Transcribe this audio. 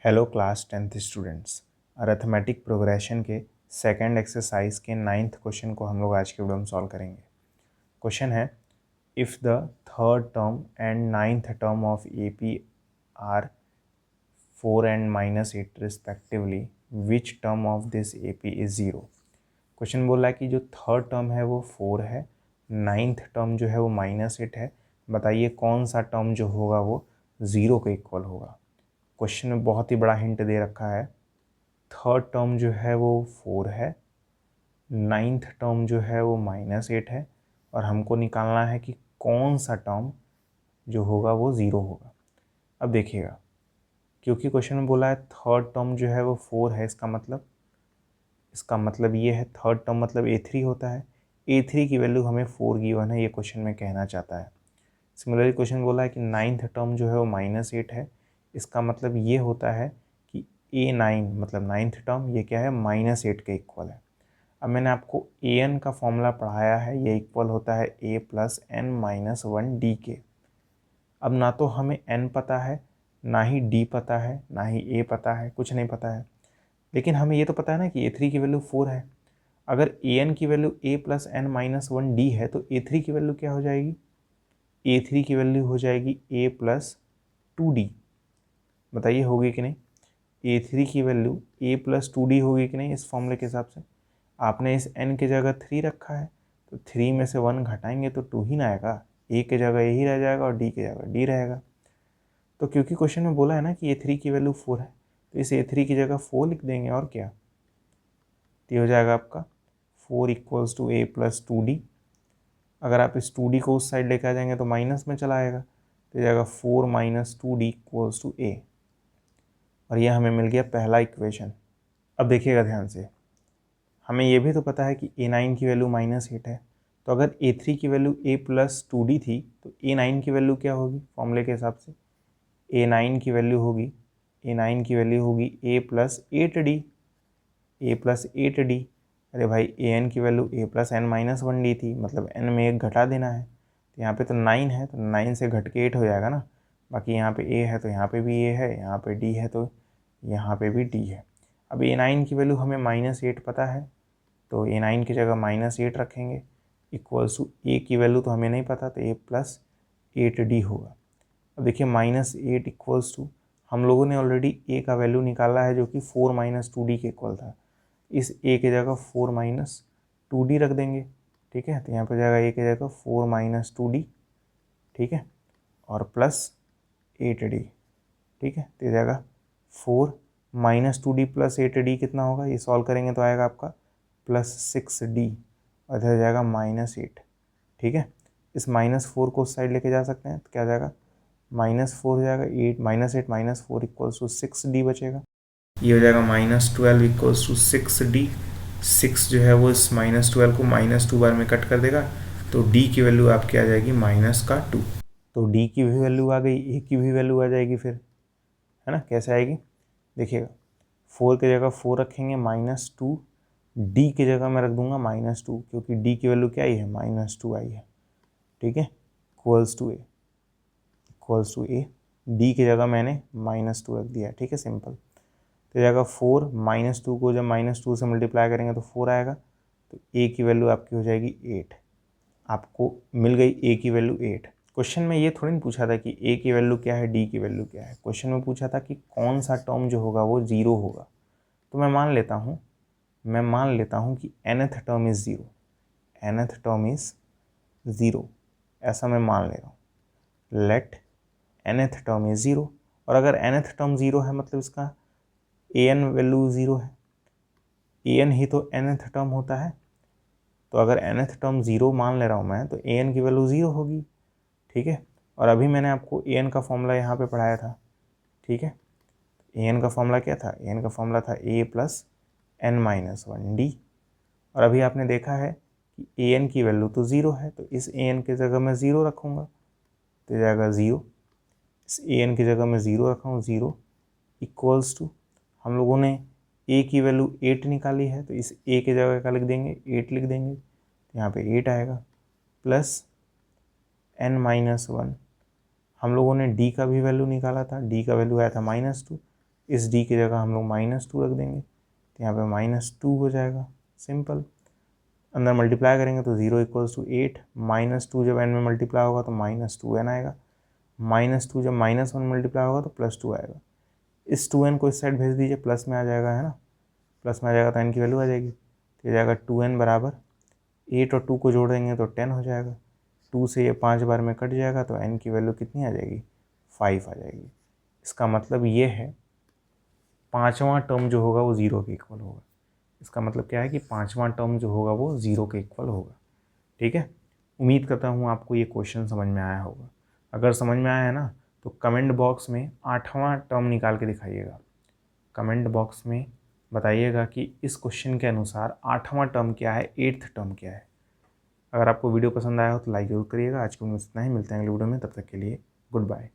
Hello class 10th students. Arithmetic progression के second exercise के 9th question को हम लोग आज के वीडियो में सॉल्व करेंगे। क्वेश्चन है, if the third term and 9th term of A P R 4 and -8 respectively, which term of this A P is zero. Question बोल रहा है कि जो थर्ड टर्म है वो 4 है, 9th टर्म जो है वो -8 है। बताइए कौन सा टर्म जो होगा वो ज़ीरो के इक्वल होगा। क्वेश्चन में बहुत ही बड़ा हिंट दे रखा है। थर्ड टर्म जो है वो 4 है, 9th टर्म जो है वो -8 है, और हमको निकालना है कि कौन सा टर्म जो होगा वो ज़ीरो होगा। अब देखिएगा, क्योंकि क्वेश्चन में बोला है थर्ड टर्म जो है वो 4 है, इसका मतलब ये है थर्ड टर्म मतलब A3 होता है। A3 की वैल्यू हमें 4 गिवन है, ये क्वेश्चन में कहना चाहता है। सिमिलरली क्वेश्चन बोला है कि 9th टर्म जो है वो -8 है, इसका मतलब ये होता है कि A9 मतलब 9th टर्म ये क्या है, -8 के इक्वल है। अब मैंने आपको an का फॉर्मूला पढ़ाया है, ये इक्वल होता है a + n-1 d के। अब ना तो हमें n पता है, ना ही d पता है, ना ही a पता है, कुछ नहीं पता है। लेकिन हमें ये तो पता है ना कि A3 की वैल्यू 4 है। अगर an की वैल्यू a + n-1d है तो A3 की वैल्यू क्या हो जाएगी, A3 की वैल्यू हो जाएगी a + 2d। बताइए होगी कि नहीं। A3 की वैल्यू a + 2d होगी कि नहीं इस फॉर्मूले के हिसाब से। आपने इस n की जगह 3 रखा है, तो 3 में से 1 घटाएंगे तो 2 ही ना आएगा। a की जगह यही रह जाएगा और d की जगह d रहेगा। तो क्योंकि क्वेश्चन में बोला है ना कि A3 की वैल्यू 4 है, तो इस A3 की जगह 4 लिख देंगे और क्या। तो ये हो जाएगा आपका 4 = a + 2d। अगर आप इस 2d को उस साइड लेके आ जाएंगे तो माइनस में चला आएगा, तो ये जाएगा 4 - 2d = a। और ये हमें मिल गया पहला इक्वेशन। अब देखिएगा ध्यान से, हमें ये भी तो पता है कि A9 की वैल्यू -8 है, तो अगर A3 की वैल्यू a + 2d थी तो A9 की वैल्यू क्या होगी फॉर्मूले के हिसाब से। A9 की वैल्यू होगी a + 8d, a + 8d। अरे भाई an की वैल्यू a + n-1d थी, मतलब n में एक घटा देना है। तो यहाँ पे तो 9 है, तो 9 से घट के 8 हो जाएगा ना। बाकी यहाँ पे a है तो यहाँ पे भी a है, यहाँ पे d है तो यहाँ पे भी d है। अब A9 की वैल्यू हमें -8 पता है, तो A9 की जगह -8 रखेंगे, इक्वल्स टू a की वैल्यू तो हमें नहीं पता, तो a + 8d होगा। अब देखिए -8 इक्वल्स टू, हम लोगों ने ऑलरेडी a का वैल्यू निकाला है जो कि 4 - 2d के इक्वल था। इस a की जगह 4 - 2d रख देंगे, ठीक है। तो यहाँ पर जाएगा a की जगह 4 - 2d, ठीक है, और प्लस 8d, ठीक है। तो जाएगा 4 - 2d + 8d कितना होगा, ये सॉल्व करेंगे तो आएगा आपका +6d, और इधर जाएगा -8, ठीक है। इस -4 को उस साइड लेके जा सकते हैं, तो क्या जाएगा -4 हो जाएगा, 8 - 4 = 6d बचेगा। ये हो जाएगा -12 = 6d। 6 जो है वो इस -12 को -2 बार में कट कर देगा, तो d की वैल्यू आपकी आ जाएगी -2। तो d की भी वैल्यू आ गई, a की भी वैल्यू आ जाएगी फिर, है ना। कैसे आएगी देखिएगा, 4 की जगह 4 रखेंगे, -2, d की जगह मैं रख दूंगा -2, क्योंकि d की वैल्यू क्या आई है, -2 आई है, ठीक है। इक्वल्स टू a, d की जगह मैंने -2 रख दिया, ठीक है, सिंपल। तो जाएगा 4 -2 को जब -2 से मल्टीप्लाई करेंगे तो 4 आएगा, तो a की वैल्यू आपकी हो जाएगी 8। आपको मिल गई a की वैल्यू 8। क्वेश्चन में ये थोड़ी नहीं पूछा था कि a की वैल्यू क्या है, d की वैल्यू क्या है। क्वेश्चन में पूछा था कि कौन सा टर्म जो होगा वो ज़ीरो होगा। तो मैं मान लेता हूँ कि nth term is zero, nth term is zero, ऐसा मैं मान ले रहा हूँ। Let nth term is zero, और अगर nth टर्म ज़ीरो है मतलब इसका an वैल्यू ज़ीरो है, an ही तो nth टर्म होता है। तो अगर nth टर्म ज़ीरो मान ले रहा हूँ मैं, तो an की वैल्यू ज़ीरो होगी, ठीक है। और अभी मैंने आपको an का फॉर्मूला यहाँ पे पढ़ाया था, ठीक है। an का फॉर्मूला क्या था, an का फॉर्मूला था a + n-1d। और अभी आपने देखा है कि an की वैल्यू तो ज़ीरो है, तो इस an की जगह मैं ज़ीरो रखूँगा, तो जाएगा 0। इस an की जगह मैं ज़ीरो रखा हूँ, 0 इक्वल्स टू, हम लोगों ने a की वैल्यू 8 निकाली है, तो इस a की जगह क्या लिख देंगे, 8 लिख देंगे, तो यहाँ पे 8 आएगा, प्लस n-1। हम लोगों ने d का भी वैल्यू निकाला था, d का वैल्यू आया था -2, इस डी की जगह हम लोग -2 रख देंगे, तो यहाँ पे -2 हो जाएगा, सिंपल। अंदर मल्टीप्लाई करेंगे तो 0 = 8, -2 जब n में मल्टीप्लाई होगा तो -2n आएगा, -2 जब -1 मल्टीप्लाई होगा तो +2 आएगा। इस 2n को इस साइड भेज दीजिए, प्लस में आ जाएगा, है ना, प्लस में आ जाएगा तो n की वैल्यू आ जाएगी, तो ये जाएगा 2n बराबर 8 और 2 को जोड़ देंगे तो 10 हो जाएगा। 2 से ये 5 बार में कट जाएगा तो n की वैल्यू कितनी आ जाएगी, 5 आ जाएगी। इसका मतलब ये है पाँचवा टर्म जो होगा वो 0 के इक्वल होगा। इसका मतलब क्या है कि पाँचवा टर्म जो होगा वो 0 के इक्वल होगा। ठीक है, उम्मीद करता हूँ आपको ये क्वेश्चन समझ में आया होगा। अगर समझ में आया है ना तो कमेंट बॉक्स में 8वां टर्म निकाल के दिखाइएगा। कमेंट बॉक्स में बताइएगा कि इस क्वेश्चन के अनुसार 8वां टर्म क्या है, 8th टर्म क्या है। अगर आपको वीडियो पसंद आया हो तो लाइक जरूर करिएगा। आज के वीडियो में इतना ही, मिलते हैं अगले वीडियो में, तब तक के लिए गुड बाय।